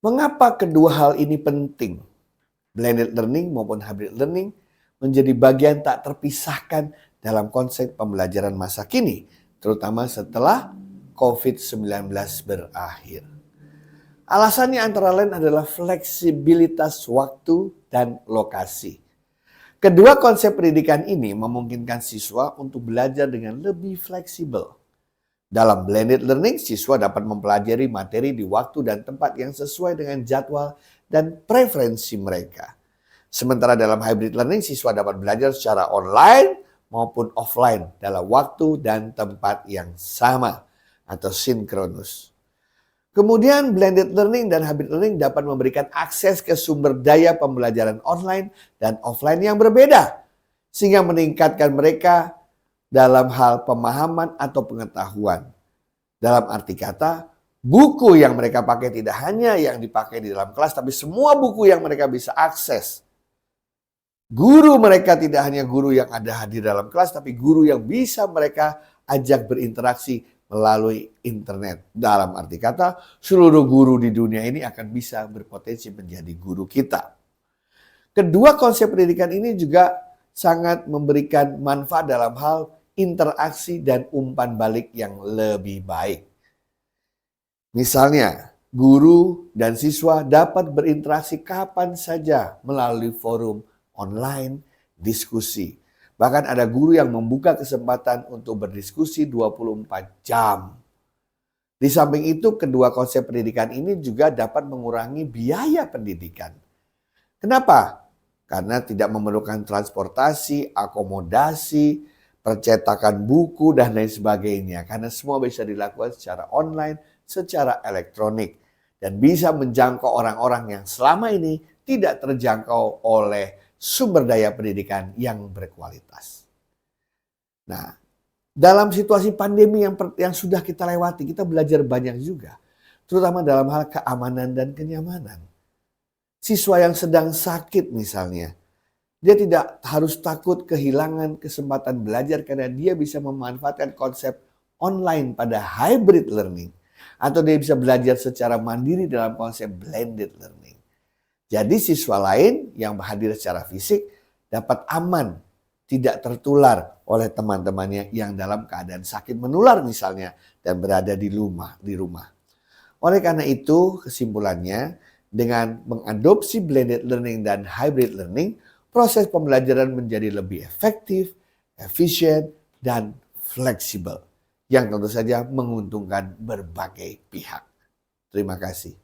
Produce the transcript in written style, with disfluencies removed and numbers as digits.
Mengapa kedua hal ini penting? Blended learning maupun hybrid learning menjadi bagian tak terpisahkan dalam konsep pembelajaran masa kini, terutama setelah COVID-19 berakhir. Alasannya antara lain adalah fleksibilitas waktu dan lokasi. Kedua konsep pendidikan ini memungkinkan siswa untuk belajar dengan lebih fleksibel. Dalam blended learning, siswa dapat mempelajari materi di waktu dan tempat yang sesuai dengan jadwal dan preferensi mereka. Sementara dalam hybrid learning, siswa dapat belajar secara online maupun offline dalam waktu dan tempat yang sama atau sinkronus. Kemudian blended learning dan hybrid learning dapat memberikan akses ke sumber daya pembelajaran online dan offline yang berbeda, sehingga meningkatkan mereka dalam hal pemahaman atau pengetahuan. Dalam arti kata, buku yang mereka pakai tidak hanya yang dipakai di dalam kelas, tapi semua buku yang mereka bisa akses. Guru mereka tidak hanya guru yang ada hadir dalam kelas, tapi guru yang bisa mereka ajak berinteraksi melalui internet. Dalam arti kata, seluruh guru di dunia ini akan bisa berpotensi menjadi guru kita. Kedua konsep pendidikan ini juga sangat memberikan manfaat dalam hal interaksi dan umpan balik yang lebih baik. Misalnya, guru dan siswa dapat berinteraksi kapan saja melalui forum online, diskusi. Bahkan ada guru yang membuka kesempatan untuk berdiskusi 24 jam. Di samping itu, kedua konsep pendidikan ini juga dapat mengurangi biaya pendidikan. Kenapa? Karena tidak memerlukan transportasi, akomodasi, percetakan buku, dan lain sebagainya. Karena semua bisa dilakukan secara online, secara elektronik. Dan bisa menjangkau orang-orang yang selama ini tidak terjangkau oleh sumber daya pendidikan yang berkualitas. Nah, dalam situasi pandemi yang sudah kita lewati, kita belajar banyak juga. Terutama dalam hal keamanan dan kenyamanan. Siswa yang sedang sakit misalnya, dia tidak harus takut kehilangan kesempatan belajar karena dia bisa memanfaatkan konsep online pada hybrid learning. Atau dia bisa belajar secara mandiri dalam konsep blended learning. Jadi siswa lain yang hadir secara fisik dapat aman, tidak tertular oleh teman-temannya yang dalam keadaan sakit menular misalnya dan berada di rumah. Oleh karena itu kesimpulannya, dengan mengadopsi blended learning dan hybrid learning, proses pembelajaran menjadi lebih efektif, efisien, dan fleksibel. Yang tentu saja menguntungkan berbagai pihak. Terima kasih.